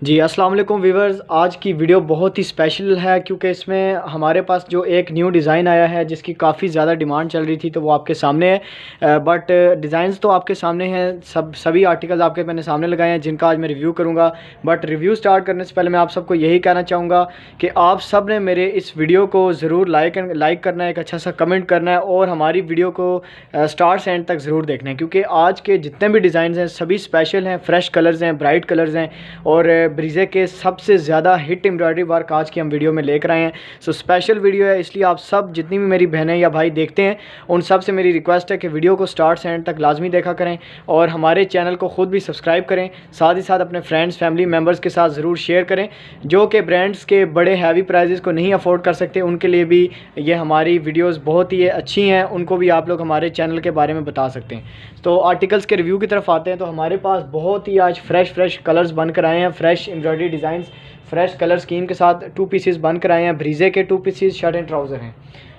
जी, अस्सलाम वालेकुम व्यूअर्स। आज की वीडियो बहुत ही स्पेशल है क्योंकि इसमें हमारे पास जो एक न्यू डिज़ाइन आया है जिसकी काफ़ी ज़्यादा डिमांड चल रही थी, तो वो आपके सामने है। बट डिज़ाइंस तो आपके सामने हैं, सभी आर्टिकल्स आपके मैंने सामने लगाए हैं जिनका आज मैं रिव्यू करूंगा। बट रिव्यू स्टार्ट करने से पहले मैं आप सबको यही कहना चाहूँगा कि आप सब ने मेरे इस वीडियो को ज़रूर लाइक करना है, एक अच्छा सा कमेंट करना है और हमारी वीडियो को स्टार्ट से एंड तक ज़रूर देखना है, क्योंकि आज के जितने भी डिज़ाइन हैं सभी स्पेशल हैं, फ्रेश कलर्स हैं, ब्राइट कलर्स हैं और ब्रीजे के सबसे ज़्यादा हिट एम्ब्रॉयडरी वर्क आज की हम वीडियो में लेकर आए हैं। सो स्पेशल वीडियो है, इसलिए आप सब जितनी भी मेरी बहनें या भाई देखते हैं उन सब से मेरी रिक्वेस्ट है कि वीडियो को स्टार्ट से एंड तक लाजमी देखा करें और हमारे चैनल को ख़ुद भी सब्सक्राइब करें। साथ ही साथ अपने फ्रेंड्स फैमिली मेम्बर्स के साथ ज़रूर शेयर करें जो कि ब्रांड्स के बड़े हैवी प्राइजेस को नहीं अफोर्ड कर सकते, उनके लिए भी ये हमारी वीडियोज़ बहुत ही अच्छी हैं, उनको भी आप लोग हमारे चैनल के बारे में बता सकते हैं। तो आर्टिकल्स के रिव्यू की तरफ आते हैं। तो हमारे पास बहुत ही आज फ्रेश कलर्स बनकर आए हैं, fresh embroidery designs fresh colour scheme के साथ 2 पीसेस बनकर आए हैं। ब्रीजे के 2 पीसेस शर्ट एंड ट्राउज़र हैं।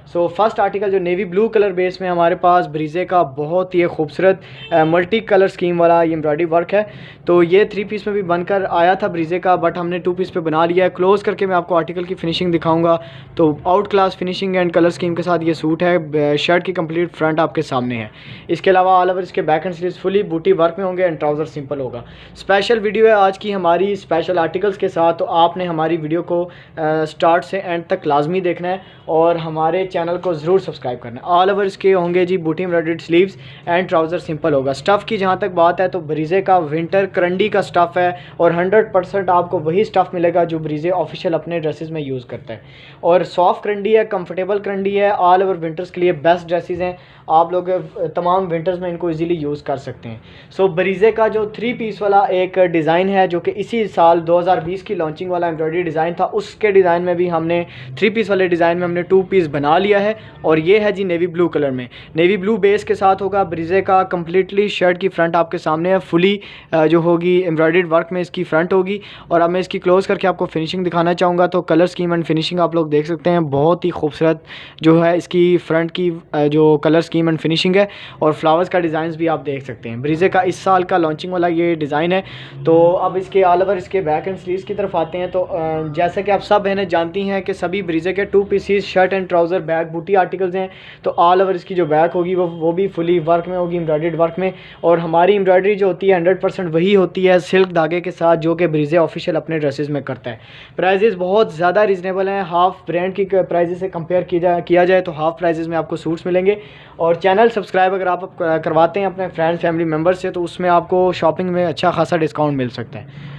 सो फर्स्ट आर्टिकल जो नेवी ब्लू कलर बेस में हमारे पास ब्रीजे का बहुत ही खूबसूरत मल्टी कलर स्कीम वाला ये एम्ब्रॉयडरी वर्क है। तो ये 3 पीस में भी बनकर आया था ब्रीजे का, बट हमने 2 पीस पे बना लिया है। क्लोज करके मैं आपको आर्टिकल की फिनिशिंग दिखाऊंगा। तो out class finishing and colour scheme के साथ ये सूट है। शर्ट की कंप्लीट फ्रंट आपके सामने है। इसके अलावा ऑल ओवर इसके बैक एंड स्लीव्स फुली बूटी वर्क में होंगे एंड ट्राउज़र सिंपल होगा। स्पेशल वीडियो है आज की हमारी स्पेशल आर्टिकल्स के साथ, तो आपने हमारी वीडियो को स्टार्ट से एंड तक लाजमी देखना है और हमारे चैनल को ज़रूर सब्सक्राइब करना है। ऑल ओवर इसके होंगे जी बूटी embroidered sleeves and trouser simple होगा। स्टफ़ की जहाँ तक बात है तो ब्रीजे का विंटर करंडी का स्टफ़ है और 100% आपको वही स्टफ़ मिलेगा जो ब्रीजे ऑफिशियल अपने ड्रेसेस में यूज़ करता है। और सॉफ्ट करंडी है, कंफर्टेबल करंडी है, ऑल ओवर विंटर्स के लिए बेस्ट ड्रेसेस हैं। आप लोग तमाम विंटर्स में इनको इजीली यूज़ कर सकते हैं। सो ब्रीजे का जो 3 पीस वाला एक डिज़ाइन है जो कि इसी साल 2020 की लॉन्चिंग वाला एम्ब्रॉयडरी डिज़ाइन था, उसके डिज़ाइन में भी हमने 3 पीस वाले डिज़ाइन में हमने 2 पीस बना लिया है। और ये है जी नेवी ब्लू कलर में, नेवी ब्लू बेस के साथ होगा ब्रीजे का। कम्प्लीटली शर्ट की फ्रंट आपके सामने है, फुली जो होगी एम्ब्रॉयडर्ड वर्क में इसकी फ्रंट होगी। और अब मैं इसकी क्लोज़ करके आपको फिनिशिंग दिखाना चाहूँगा। तो कलर स्कीम एंड फिनिशिंग आप लोग देख सकते हैं, बहुत ही खूबसूरत जो है इसकी फ्रंट की जो कलर स्कीम एंड फिनिशिंग है और फ्लावर्स का डिज़ाइन भी आप देख सकते हैं। ब्रीजे का इस साल का लॉन्चिंग वाला ये डिज़ाइन है। तो अब इसके ऑल ओवर इसके बैक एंड स्लीव्स की तरफ आते हैं। तो जैसा कि आप सब बहनें जानती हैं कि सभी ब्रीजे के 2 पीसीस शर्ट एंड ट्राउज़र बैक बूटी आर्टिकल्स हैं। तो ऑल ओवर इसकी जो बैक होगी वो भी फुली वर्क में होगी, एम्ब्रॉयडर्ड वर्क में। और हमारी एम्ब्रॉयडरी जो होती है 100% वही होती है सिल्क धागे के साथ, जो कि ब्रीजे ऑफिशियल अपने ड्रेसेस में करता है। प्राइजेस बहुत ज़्यादा रीज़नेबल हैं, हाफ़ ब्रांड की प्राइजेस से कंपेयर किया जाए तो हाफ़ प्राइजेस में आपको सूट्स मिलेंगे। और चैनल सब्सक्राइब अगर आप करवाते हैं अपने फ्रेंड्स फैमिली मेम्बर्स से तो उसमें आपको शॉपिंग में अच्छा खासा डिस्काउंट मिल सकता है।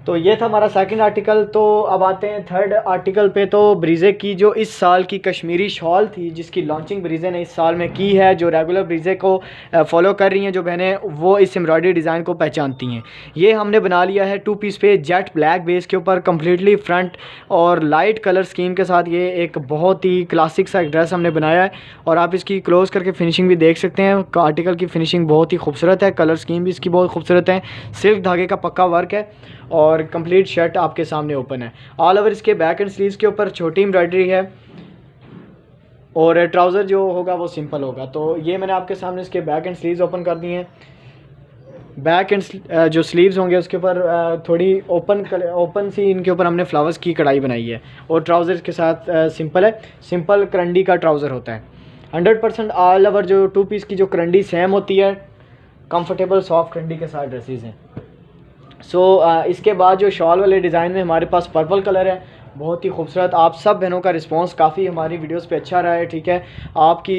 तो ये था हमारा सेकंड आर्टिकल। तो अब आते हैं थर्ड आर्टिकल पे। तो ब्रीजे की जो इस साल की कश्मीरी शॉल थी जिसकी लॉन्चिंग ब्रीजे ने इस साल में की है, जो रेगुलर ब्रीजे को फॉलो कर रही हैं जो बहनें, वो इस एम्ब्रॉयडरी डिज़ाइन को पहचानती हैं। ये हमने बना लिया है 2 पीस पे जेट ब्लैक बेस के ऊपर, कम्प्लीटली फ्रंट और लाइट कलर स्कीम के साथ। ये एक बहुत ही क्लासिक सा एक ड्रेस हमने बनाया है और आप इसकी क्लोज करके फिनिशिंग भी देख सकते हैं। आर्टिकल की फिनिशिंग बहुत ही खूबसूरत है, कलर स्कीम भी इसकी बहुत खूबसूरत है, सिल्क धागे का पक्का वर्क है और कंप्लीट शर्ट आपके सामने ओपन है। ऑल ओवर इसके बैक एंड स्लीव्स के ऊपर छोटी एम्ब्रॉयडरी है और ट्राउज़र जो होगा वो सिंपल होगा। तो ये मैंने आपके सामने इसके बैक एंड स्लीव्स ओपन कर दिए हैं। बैक एंड जो स्लीव्स होंगे उसके ऊपर थोड़ी ओपन सी इनके ऊपर हमने फ्लावर्स की कढ़ाई बनाई है और ट्राउज़र के साथ सिंपल है, सिंपल करंडी का ट्राउज़र होता है। 100% ऑल ओवर जो 2 पीस की जो करंडी सेम होती है, कंफर्टेबल सॉफ्ट करंडी के साथ ड्रेसेस हैं। इसके बाद जो शॉल वाले डिज़ाइन में हमारे पास पर्पल कलर है, बहुत ही खूबसूरत। आप सब बहनों का रिस्पांस काफ़ी हमारी वीडियोस पे अच्छा रहा है, ठीक है। आपकी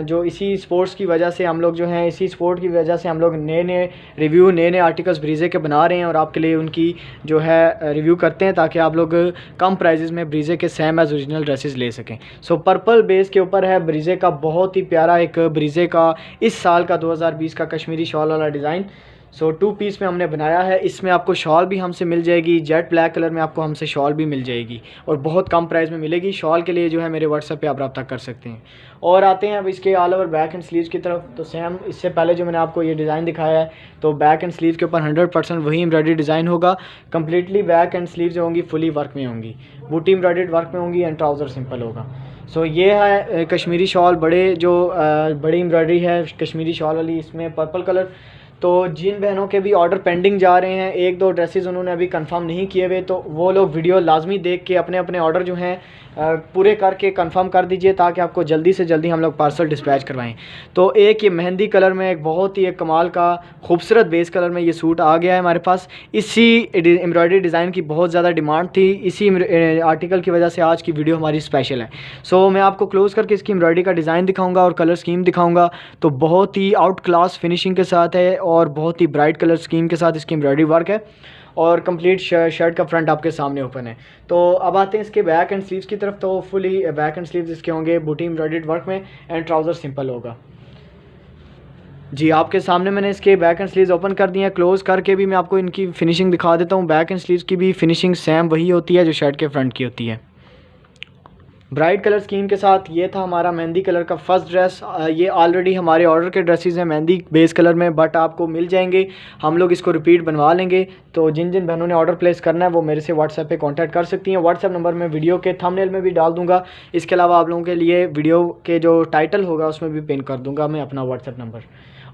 जो इसी स्पोर्ट्स की वजह से हम लोग जो हैं, इसी स्पोर्ट की वजह से हम लोग नए रिव्यू नए आर्टिकल्स ब्रीजे के बना रहे हैं और आपके लिए उनकी जो है रिव्यू करते हैं ताकि आप लोग कम प्राइजेज़ में ब्रीजे के सेम एज ओरिजिनल ड्रेसेस ले सकें। पर्पल बेस के ऊपर है ब्रीजे का बहुत ही प्यारा एक ब्रीजे का इस साल का 2020 का कश्मीरी शॉल वाला डिज़ाइन। 2 पीस में हमने बनाया है। इसमें आपको शॉल भी हमसे मिल जाएगी, जेट ब्लैक कलर में आपको हमसे शॉल भी मिल जाएगी और बहुत कम प्राइस में मिलेगी। शॉल के लिए जो है मेरे व्हाट्सएप पे आप रब्ता कर सकते हैं। और आते हैं अब इसके all over back and sleeves की तरफ। तो सेम इससे पहले जो मैंने आपको ये डिज़ाइन दिखाया है, तो बैक एंड स्लीव के ऊपर 100% वही एम्ब्रॉयडरी डिज़ाइन होगा। कम्प्लीटली बैक एंड स्लीव जो होंगी फुली वर्क में होंगी, बूटी एम्ब्रॉयडर्ड वर्क में होंगी एंड ट्राउज़र सिंपल होगा। ये है कश्मीरी शॉल, बड़ी एम्ब्रॉयडरी है कश्मीरी शॉल वाली, इसमें पर्पल कलर। तो जिन बहनों के भी ऑर्डर पेंडिंग जा रहे हैं, 1-2 ड्रेसेस उन्होंने अभी कंफर्म नहीं किए हुए, तो वो लोग वीडियो लाजमी देख के अपने अपने ऑर्डर जो हैं पूरे करके कंफर्म कर दीजिए, ताकि आपको जल्दी से जल्दी हम लोग पार्सल डिस्पैच करवाएं। तो एक ये मेहंदी कलर में एक बहुत ही एक कमाल का खूबसूरत बेस कलर में ये सूट आ गया है हमारे पास। इसी एम्ब्रॉयडरी डिज़ाइन की बहुत ज़्यादा डिमांड थी, इसी आर्टिकल की वजह से आज की वीडियो हमारी स्पेशल है। सो मैं आपको क्लोज़ करके इसकी एम्ब्रॉयडरी का डिज़ाइन दिखाऊँगा और कलर स्कीम दिखाऊँगा। तो बहुत ही आउट क्लास फिनिशिंग के साथ है और बहुत ही ब्राइट कलर स्कीम के साथ इसकी एम्ब्रॉयडरी वर्क है और कंप्लीट शर्ट का फ्रंट आपके सामने ओपन है। तो अब आते हैं इसके बैक एंड स्लीव्स की तरफ। तो फुली बैक एंड स्लीव्स इसके होंगे बूटी एम्ब्रॉयडर्ड वर्क में एंड ट्राउज़र सिंपल होगा। जी, आपके सामने मैंने इसके बैक एंड स्लीव्स ओपन कर दिए हैं। क्लोज़ करके भी मैं आपको इनकी फिनिशिंग दिखा देता हूँ। बैक एंड स्लीव्स की भी फिनिशिंग सेम वही होती है जो शर्ट के फ्रंट की होती है। ब्राइट कलर स्कीम के साथ ये था हमारा मेहंदी कलर का फर्स्ट ड्रेस। ये ऑलरेडी हमारे ऑर्डर के ड्रेसेस हैं मेहंदी बेस कलर में, बट आपको मिल जाएंगे, हम लोग इसको रिपीट बनवा लेंगे। तो जिन जिन बहनों ने ऑर्डर प्लेस करना है वो मेरे से व्हाट्सएप पे कांटेक्ट कर सकती हैं। व्हाट्सएप नंबर मैं वीडियो के थंबनेल में भी डाल दूंगा। इसके अलावा आप लोगों के लिए वीडियो के जो टाइटल होगा उसमें भी पिन कर दूंगा मैं अपना WhatsApp number.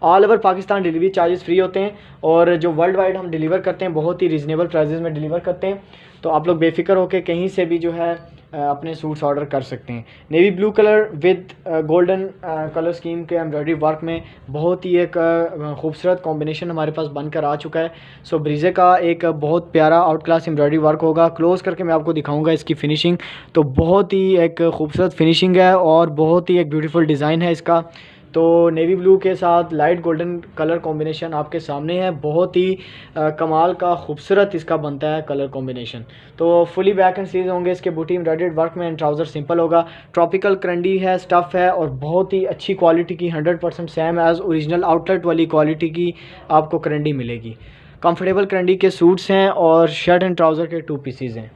All over Pakistan delivery charges free होते हैं और जो वर्ल्ड वाइड हम डिलीवर करते हैं बहुत ही रीज़नेबल प्राइजेज़ में डिलीवर करते हैं। तो आप लोग बेफिक्र होकर कहीं से भी जो है अपने सूट्स ऑर्डर कर सकते हैं। Navy blue colour with golden colour scheme के एम्ब्रॉयडरी वर्क में बहुत ही एक खूबसूरत कॉम्बिनेशन हमारे पास बनकर आ चुका है। सो ब्रीजे का एक बहुत प्यारा आउट क्लास एम्ब्रॉयडरी वर्क होगा। क्लोज़ करके मैं आपको दिखाऊंगा इसकी फ़िनिशिंग। तो बहुत ही एक खूबसूरत फिनिशिंग है और बहुत ही एक ब्यूटीफुल डिज़ाइन है इसका। तो नेवी ब्लू के साथ लाइट गोल्डन कलर कॉम्बिनेशन आपके सामने है। बहुत ही कमाल का खूबसूरत इसका बनता है कलर कॉम्बिनेशन। तो फुली बैक एंड स्लीव्स होंगे इसके बूटी एम्ब्रॉयडर्ड वर्क में एंड ट्राउज़र सिंपल होगा। ट्रॉपिकल करंडी है, स्टफ़ है और बहुत ही अच्छी क्वालिटी की 100% सेम एज़ ओरिजिनल आउटलेट वाली क्वालिटी की आपको करंडी मिलेगी। कंफर्टेबल करंडी के सूट्स हैं और शर्ट एंड ट्राउज़र के 2 पीसीज़ हैं।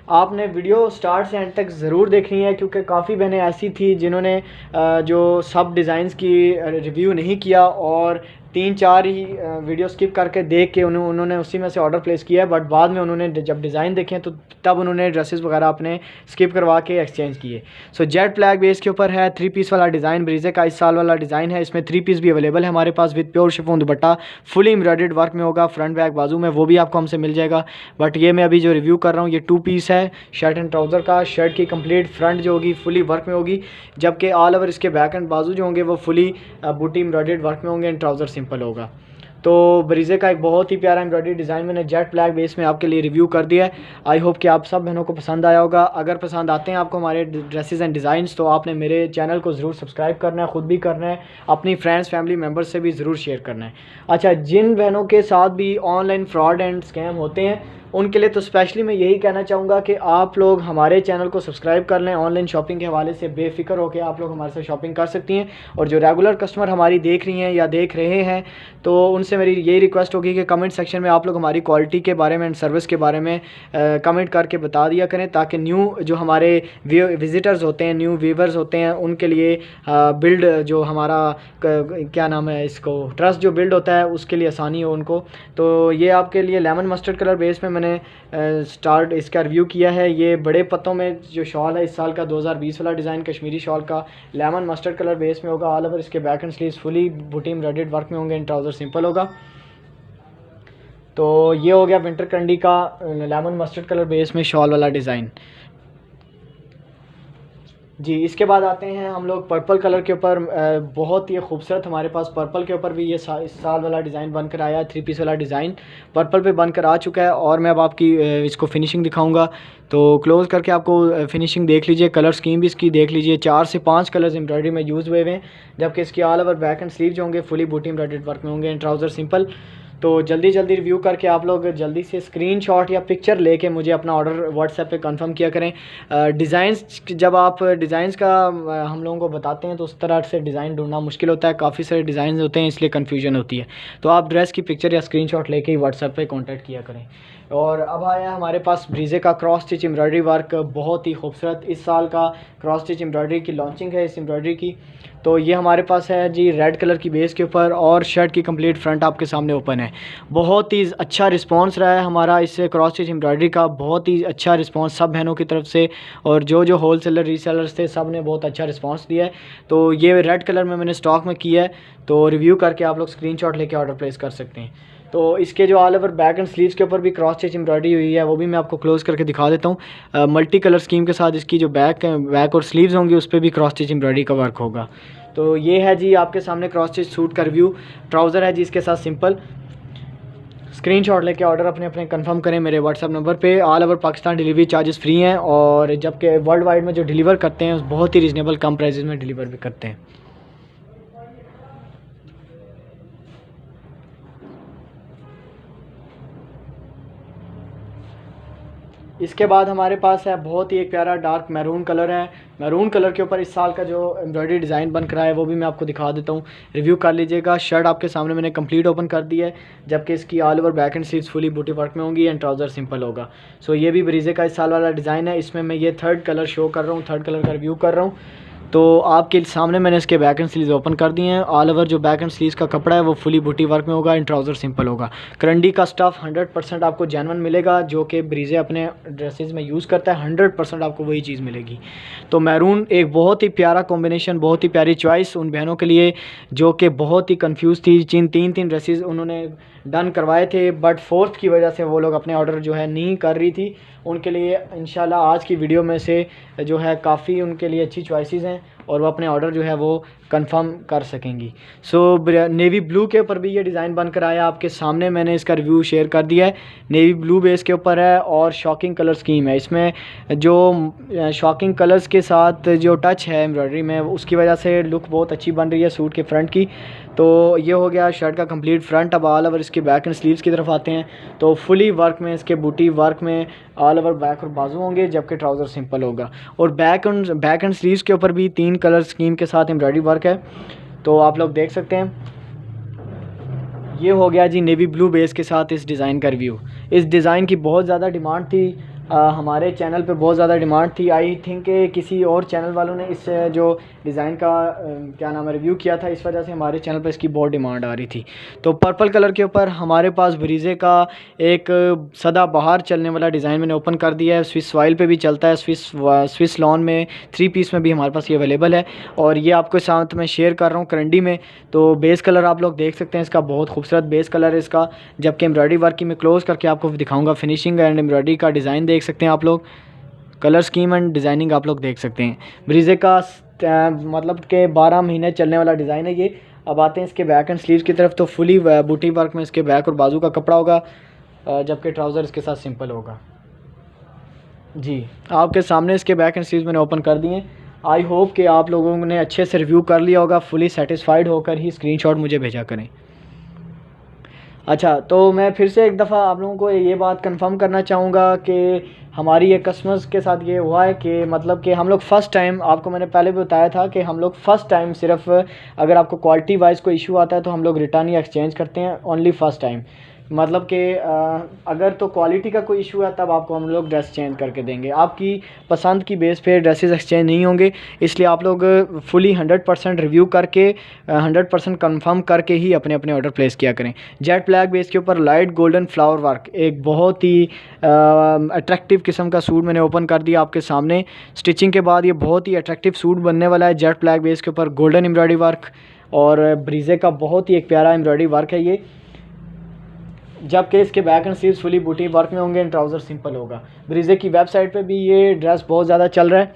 आपने वीडियो स्टार्ट से एंड तक ज़रूर देखनी है, क्योंकि काफ़ी बहनें ऐसी थी जिन्होंने जो सब डिज़ाइंस की रिव्यू नहीं किया और 3-4 ही वीडियो स्किप करके देख के उन्होंने उसी में से ऑर्डर प्लेस किया है। बट बाद में उन्होंने जब डिज़ाइन देखे तो तब उन्होंने ड्रेसेस वगैरह अपने स्किप करवा के एक्सचेंज किए। सो जेट ब्लैक बेस के ऊपर है 3 पीस वाला डिज़ाइन। ब्रीजे का इस साल वाला डिज़ाइन है। इसमें 3 पीस भी अवेलेबल है हमारे पास with pure chiffon dupatta. Fully embroidered work में होगा, फ्रंट बैक बाजू में, वो भी आपको हमसे मिल जाएगा। बट ये मैं अभी जो रिव्यू कर रहा हूँ ये 2 पीस है शर्ट एंड ट्राउज़र का। शर्ट की कंप्लीट फ्रंट जो होगी फुली वर्क में होगी, जबकि ऑल ओवर इसके बैक एंड बाजू जो होंगे वो फुली बूटी एम्ब्रॉयडर्ड वर्क में होंगे एंड ट्राउज़र सिंपल होगा। तो ब्रीजे का एक बहुत ही प्यारा एम्ब्रॉयडरी डिज़ाइन मैंने जेट ब्लैक बेस में आपके लिए रिव्यू कर दिया है। आई होप कि आप सब बहनों को पसंद आया होगा। अगर पसंद आते हैं आपको हमारे ड्रेसेस एंड डिज़ाइंस तो आपने मेरे चैनल को ज़रूर सब्सक्राइब करना है, ख़ुद भी करना है, अपनी फ्रेंड्स फैमिली मेम्बर्स से भी ज़रूर शेयर करना है। अच्छा, जिन बहनों के साथ भी ऑनलाइन फ्रॉड एंड स्कैम होते हैं उनके लिए तो स्पेशली मैं यही कहना चाहूँगा कि आप लोग हमारे चैनल को सब्सक्राइब कर लें। ऑनलाइन शॉपिंग के हवाले से बेफिक्र होकर आप लोग हमारे साथ शॉपिंग कर सकती हैं। और जो रेगुलर कस्टमर हमारी देख रही हैं या देख रहे हैं तो उनसे मेरी यही रिक्वेस्ट होगी कि कमेंट सेक्शन में आप लोग हमारी क्वालिटी के बारे में एंड सर्विस के बारे में कमेंट करके बता दिया करें, ताकि न्यू जो हमारे विज़िटर्स होते हैं, न्यू व्यूवर्स होते हैं, उनके लिए बिल्ड जो हमारा क्या नाम है इसको ट्रस्ट जो बिल्ड होता है उसके लिए आसानी हो उनको। तो ये आपके लिए लेमन मस्टर्ड कलर बेस में मैंने स्टार्ट इसका रिव्यू किया है। ये बड़े पत्तों में जो शॉल है इस साल का 2020 वाला डिज़ाइन कश्मीरी शॉल का लेमन मस्टर्ड कलर बेस में होगा। ऑल ओवर इसके बैक एंड स्लीव्स फुली बूटी एम्ब्रॉयडर्ड वर्क में होंगे एंड ट्राउज़र सिंपल होगा। तो ये हो गया विंटर कंडी का लेमन मस्टर्ड कलर बेस में शॉल वाला डिज़ाइन। जी, इसके बाद आते हैं हम लोग पर्पल कलर के ऊपर। बहुत ही खूबसूरत हमारे पास पर्पल के ऊपर भी ये इस साल वाला डिज़ाइन बनकर आया है। 3 पीस वाला डिज़ाइन पर्पल पे बनकर आ चुका है और मैं अब आपकी इसको फिनिशिंग दिखाऊंगा। तो क्लोज़ करके आपको फिनिशिंग देख लीजिए, कलर स्कीम भी इसकी देख लीजिए। 4 से 5 कलर्स एम्ब्रॉयडरी में यूज़ हुए हैं, जबकि इसके all over back and sleeve जो होंगे फुली बूटी एम्ब्रॉयडर्ड वर्क में होंगे एंड ट्राउज़र सिंपल। तो जल्दी जल्दी रिव्यू करके आप लोग जल्दी से स्क्रीनशॉट या पिक्चर लेके मुझे अपना ऑर्डर व्हाट्सएप पे कंफर्म किया करें। डिज़ाइंस जब आप डिज़ाइंस का हम लोगों को बताते हैं तो उस तरह से डिज़ाइन ढूंढना मुश्किल होता है, काफ़ी सारे डिज़ाइन होते हैं इसलिए कन्फ्यूजन होती है। तो आप ड्रेस की पिक्चर या स्क्रीनशॉट लेके ही व्हाट्सएप पे कांटेक्ट किया करें। और अब आया हमारे पास ब्रीजे का क्रॉस स्टिच एम्ब्रॉयडरी वर्क, बहुत ही खूबसूरत इस साल का क्रॉस स्टिच एम्ब्रॉयडरी की लॉन्चिंग है इस एम्ब्रॉयडरी की। तो ये हमारे पास है जी रेड कलर की बेस के ऊपर, और शर्ट की कंप्लीट फ्रंट आपके सामने ओपन है। बहुत ही अच्छा रिस्पांस रहा है हमारा इससे क्रॉस स्टिच एम्ब्रॉयडरी का, बहुत ही अच्छा रिस्पांस सब बहनों की तरफ से, और जो होल सेलर रीसेलर्स थे सब ने बहुत अच्छा रिस्पांस दिया है। तो ये रेड कलर में मैंने स्टॉक में किया है, तो रिव्यू करके आप लोग स्क्रीनशॉट लेके ऑर्डर प्लेस कर सकते हैं। तो इसके जो all over back and sleeves के ऊपर भी क्रॉस स्टिच एम्ब्रॉयडरी हुई है, वो भी मैं आपको क्लोज करके दिखा देता हूँ। मल्टी कलर स्कीम के साथ इसकी जो बैक और स्लीव्स होंगी उस पर भी क्रॉस स्टिच एम्ब्रॉयडरी का वर्क होगा। तो ये है जी आपके सामने क्रॉस स्टिच सूट का रिव्यू। ट्राउज़र है जी इसके साथ सिंपल। स्क्रीनशॉट लेके ऑर्डर अपने अपने कंफर्म करें मेरे व्हाट्सअप नंबर पे। All over Pakistan delivery charges free हैं, और जबकि वर्ल्ड वाइड में जो डिलीवर करते हैं बहुत ही रीज़नेबल कम प्राइसेस में डिलीवर भी करते हैं। इसके बाद हमारे पास है बहुत ही एक प्यारा डार्क मैरून कलर है। मैरून कलर के ऊपर इस साल का जो एम्ब्रॉयडरी डिज़ाइन बन कर आया है वो भी मैं आपको दिखा देता हूँ, रिव्यू कर लीजिएगा। शर्ट आपके सामने मैंने कंप्लीट ओपन कर दी है, जबकि इसकी all over back and sleeves fully बूटी वर्क में होंगी एंड ट्राउज़र सिंपल होगा। सो ये भी ब्रीजे का इस साल वाला डिज़ाइन है। इसमें मैं ये थर्ड कलर शो कर रहा हूँ, थर्ड कलर का रिव्यू कर रहा हूँ। तो आपके सामने मैंने इसके बैक एंड स्लीव्स ओपन कर दिए हैं। ऑल ओवर जो बैक एंड स्लीव्स का कपड़ा है वो फुली बूटी वर्क में होगा एंड ट्राउज़र सिंपल होगा। करंडी का स्टफ़ 100% आपको जेन्युइन मिलेगा, जो कि ब्रीजे अपने ड्रेसेस में यूज़ करता है। 100% आपको वही चीज़ मिलेगी। तो मैरून एक बहुत ही प्यारा कॉम्बिनेशन, बहुत ही प्यारी चॉइस उन बहनों के लिए जो कि बहुत ही कंफ्यूज थी। तीन ड्रेसेस उन्होंने डन करवाए थे, बट फोर्थ की वजह से वो लोग अपने ऑर्डर जो है नहीं कर रही थी। उनके लिए इंशाल्लाह आज की वीडियो में से जो है काफ़ी उनके लिए अच्छी चॉइसेस हैं, और वो अपने ऑर्डर जो है वो कंफर्म कर सकेंगी। सो नेवी ब्लू के ऊपर भी ये डिज़ाइन बनकर आया आपके सामने, मैंने इसका रिव्यू शेयर कर दिया है। नेवी ब्लू बेस के ऊपर है और शॉकिंग कलर स्कीम है। इसमें जो शॉकिंग कलर्स के साथ जो टच है एम्ब्रॉयडरी में, उसकी वजह से लुक बहुत अच्छी बन रही है सूट के फ्रंट की। तो ये हो गया शर्ट का कंप्लीट फ्रंट। अब ऑल ओवर इसके बैक एंड स्लीव्स की तरफ आते हैं। तो फुली वर्क में इसके बूटी वर्क में ऑल ओवर बैक और बाजू होंगे, जबकि ट्राउज़र सिंपल होगा। और बैक एंड स्लीव्स के ऊपर भी 3 कलर स्कीम के साथ एम्ब्रॉयडरी वर्क है। तो आप लोग देख सकते हैं। ये हो गया जी नेवी ब्लू बेस के साथ इस डिज़ाइन का रिव्यू। इस डिज़ाइन की बहुत ज़्यादा डिमांड थी, हमारे चैनल पे बहुत ज़्यादा डिमांड थी। आई थिंक किसी और चैनल वालों ने इस जो डिज़ाइन का क्या नाम है रिव्यू किया था, इस वजह से हमारे चैनल पे इसकी बहुत डिमांड आ रही थी। तो पर्पल कलर के ऊपर हमारे पास ब्रीजे का एक सदा बाहर चलने वाला डिज़ाइन मैंने ओपन कर दिया है। स्विस वाइल पे भी चलता है, स्विस लॉन में 3 पीस में भी हमारे पास ये अवेलेबल है, और ये आपके साथ मैं शेयर कर रहा हूँ करंडी में। तो बेस कलर आप लोग देख सकते हैं, इसका बहुत खूबसूरत बेस कलर है इसका, जबकि एम्ब्रॉयडरी वर्क की मैं क्लोज़ करके आपको दिखाऊँगा। फिनिशिंग एंड एम्ब्रॉयडरी का डिज़ाइन देख सकते हैं आप लोग, कलर स्कीम एंड डिज़ाइनिंग आप लोग देख सकते हैं। ब्रीजे का मतलब कि 12 महीने चलने वाला डिज़ाइन है ये। अब आते हैं इसके बैक एंड स्लीव्स की तरफ। तो फुली बूटी वर्क में इसके बैक और बाजू का कपड़ा होगा, जबकि ट्राउज़र इसके साथ सिंपल होगा। जी आपके सामने इसके बैक एंड स्लीव्स मैंने ओपन कर दिए। आई होप कि आप लोगों ने अच्छे से रिव्यू कर लिया होगा। फुली सेटिस्फाइड होकर ही स्क्रीनशॉट मुझे भेजा करें। अच्छा, तो मैं फिर से एक दफ़ा आप लोगों को ये बात कंफर्म करना चाहूँगा कि हमारी ये कस्टमर्स के साथ ये हुआ है कि मतलब कि हम लोग फ़र्स्ट टाइम, आपको मैंने पहले भी बताया था कि हम लोग फ़र्स्ट टाइम सिर्फ अगर आपको क्वालिटी वाइज कोई इशू आता है तो हम लोग रिटर्न या एक्सचेंज करते हैं, ओनली फ़र्स्ट टाइम। मतलब कि अगर तो क्वालिटी का कोई इशू है तब आपको हम लोग ड्रेस चेंज करके देंगे। आपकी पसंद की बेस पे ड्रेसेस एक्सचेंज नहीं होंगे, इसलिए आप लोग फुली 100% रिव्यू करके 100% कंफर्म करके ही अपने अपने ऑर्डर प्लेस किया करें। जेट ब्लैक बेस के ऊपर लाइट गोल्डन फ्लावर वर्क, एक बहुत ही अट्रैक्टिव किस्म का सूट मैंने ओपन कर दिया आपके सामने। स्टिचिंग के बाद ये बहुत ही अट्रैक्टिव सूट बनने वाला है। जेट ब्लैक बेस के ऊपर गोल्डन एम्ब्रॉयडरी वर्क और ब्रीजे का बहुत ही एक प्यारा एम्ब्रॉयडरी वर्क है ये, जबकि इसके बैक एंड स्लीव्स फुली बूटी वर्क में होंगे एंड ट्राउज़र सिंपल होगा। ब्रीजे की वेबसाइट पे भी ये ड्रेस बहुत ज़्यादा चल रहा है।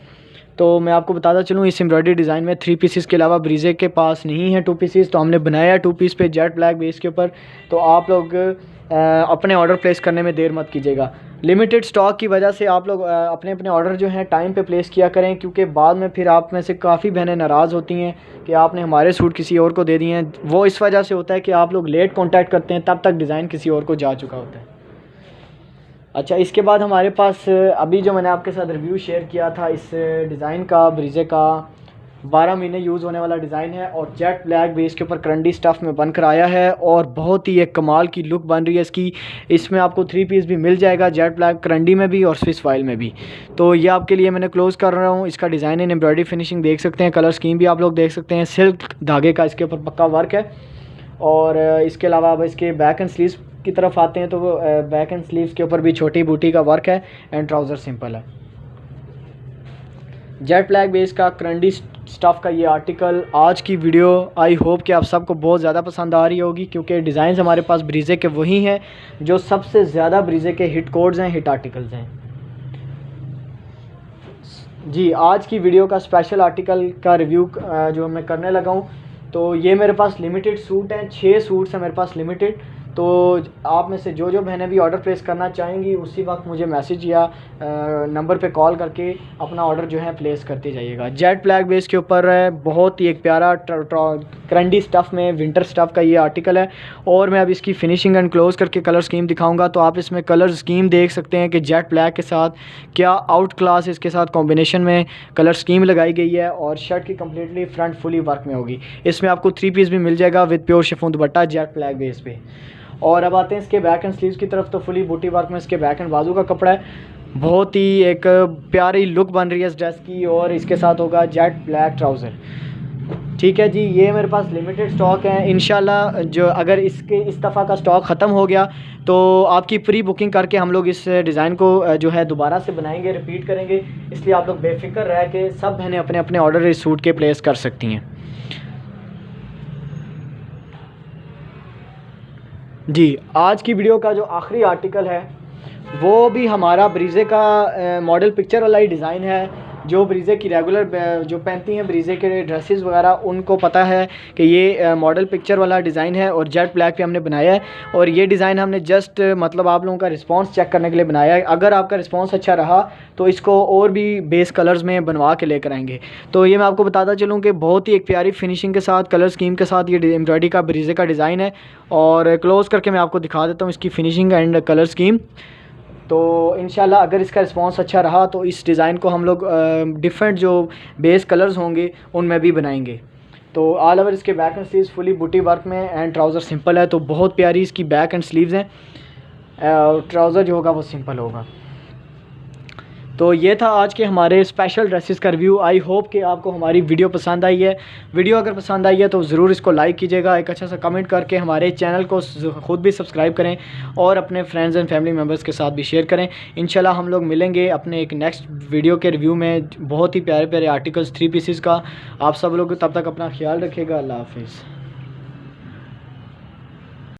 तो मैं आपको बताता चलूँ, इस एम्ब्रॉयडरी डिज़ाइन में 3 पीसेस के अलावा ब्रीजे के पास नहीं है 2 पीसेस, तो हमने बनाया 2 पीस पे जेट ब्लैक बेस के ऊपर। तो आप लोग अपने ऑर्डर प्लेस करने में देर मत कीजिएगा। लिमिटेड स्टॉक की वजह से आप लोग अपने अपने ऑर्डर जो हैं टाइम पे प्लेस किया करें, क्योंकि बाद में फिर आप में से काफ़ी बहनें नाराज़ होती हैं कि आपने हमारे सूट किसी और को दे दिए हैं। वो इस वजह से होता है कि आप लोग लेट कांटेक्ट करते हैं, तब तक डिज़ाइन किसी और को जा चुका होता है। अच्छा, इसके बाद हमारे पास अभी जो मैंने आपके साथ रिव्यू शेयर किया था इस डिज़ाइन का, ब्रीजे का, 12 महीने यूज़ होने वाला डिज़ाइन है और जेट ब्लैक बेस के ऊपर करंडी स्टफ़ में बनकर आया है और बहुत ही एक कमाल की लुक बन रही है इसकी। इसमें आपको 3 पीस भी मिल जाएगा, जेट ब्लैक करंडी में भी और स्विस फाइल में भी। तो ये आपके लिए मैंने क्लोज़ कर रहा हूँ। इसका डिज़ाइन इन एम्ब्रॉयडरी फिनिशिंग देख सकते हैं, कलर स्कीम भी आप लोग देख सकते हैं। सिल्क धागे का इसके ऊपर पक्का वर्क है। और इसके अलावा अब इसके बैक एंड स्लीव्स की तरफ आते हैं तो वो बैक एंड स्लीव्स के ऊपर भी छोटी बूटी का वर्क है एंड ट्राउज़र सिंपल है। जेट ब्लैक बेस का करंडी स्टफ़ का ये आर्टिकल आज की वीडियो आई होप कि आप सबको बहुत ज़्यादा पसंद आ रही होगी, क्योंकि डिज़ाइन हमारे पास ब्रीज़े के वही हैं जो सबसे ज़्यादा ब्रीज़े के हिट कोड्स हैं, हिट आर्टिकल्स हैं। जी, आज की वीडियो का स्पेशल आर्टिकल का रिव्यू जो मैं करने लगा हूँ, तो ये मेरे पास लिमिटेड सूट हैं, 6 सूट्स हैं मेरे पास लिमिटेड। तो आप में से जो बहनें भी ऑर्डर प्लेस करना चाहेंगी उसी वक्त मुझे मैसेज या नंबर पे कॉल करके अपना ऑर्डर जो है प्लेस करते जाइएगा। जेट ब्लैक बेस के ऊपर बहुत ही एक प्यारा करंडी स्टफ़ में विंटर स्टफ़ का ये आर्टिकल है और मैं अब इसकी फिनिशिंग एंड क्लोज़ करके कलर स्कीम दिखाऊंगा। तो आप इसमें कलर स्कीम देख सकते हैं कि जेट ब्लैक के साथ क्या आउट क्लास इसके साथ कॉम्बिनेशन में कलर स्कीम लगाई गई है और शर्ट की कम्प्लीटली फ्रंट फुली वर्क में होगी। इसमें आपको 3 पीस भी मिल जाएगा with pure chiffon dupatta jet black base पे। और अब आते हैं इसके बैक एंड स्लीव्स की तरफ। तो फुली बूटी वर्क में इसके बैक एंड बाजू का कपड़ा है, बहुत ही एक प्यारी लुक बन रही है इस ड्रेस की और इसके साथ होगा जेट ब्लैक ट्राउज़र। ठीक है जी, ये मेरे पास लिमिटेड स्टॉक है। इंशाल्लाह जो अगर इस दफ़ा का स्टॉक ख़त्म हो गया तो आपकी प्री बुकिंग करके हम लोग इस डिज़ाइन को जो है दोबारा से बनाएंगे, रिपीट करेंगे। इसलिए आप लोग बेफिक्र रह के सब बहनें अपने अपने ऑर्डर इस सूट के प्लेस कर सकती हैं। जी, आज की वीडियो का जो आखिरी आर्टिकल है वो भी हमारा ब्रीज़े का मॉडल पिक्चर वाला ही डिज़ाइन है। जो ब्रीज़े की रेगुलर जो पहनती हैं ब्रीज़े के ड्रेसेस वगैरह उनको पता है कि ये मॉडल पिक्चर वाला डिज़ाइन है और जेट ब्लैक पे हमने बनाया है। और ये डिज़ाइन हमने जस्ट मतलब आप लोगों का रिस्पांस चेक करने के लिए बनाया है। अगर आपका रिस्पांस अच्छा रहा तो इसको और भी बेस कलर्स में बनवा के लेकर आएंगे। तो ये मैं आपको बताता चलूँ कि बहुत ही एक प्यारी फिनिशिंग के साथ कलर स्कीम के साथ ये एम्ब्रॉयडरी का ब्रीज़े का डिज़ाइन है। और क्लोज़ करके मैं आपको दिखा देता हूँ इसकी फिनिशिंग एंड कलर स्कीम। तो इंशाल्लाह अगर इसका रिस्पांस अच्छा रहा तो इस डिज़ाइन को हम लोग डिफरेंट जो बेस कलर्स होंगे उनमें भी बनाएंगे। तो ऑल ओवर इसके बैक एंड स्लीव्स फुली बूटी वर्क में एंड ट्राउज़र सिंपल है। तो बहुत प्यारी इसकी बैक एंड स्लीव्स हैं, ट्राउज़र जो होगा वो सिंपल होगा। तो ये था आज के हमारे स्पेशल ड्रेसेस का रिव्यू। आई होप कि आपको हमारी वीडियो पसंद आई है। वीडियो अगर पसंद आई है तो ज़रूर इसको लाइक कीजिएगा, एक अच्छा सा कमेंट करके हमारे चैनल को ख़ुद भी सब्सक्राइब करें और अपने फ्रेंड्स एंड फैमिली मेम्बर्स के साथ भी शेयर करें। इंशाल्लाह हम लोग मिलेंगे अपने एक नेक्स्ट वीडियो के रिव्यू में बहुत ही प्यारे प्यारे आर्टिकल्स 3 पीसेस का। आप सब लोग तब तक अपना ख्याल रखिएगा। अल्लाह हाफिज़।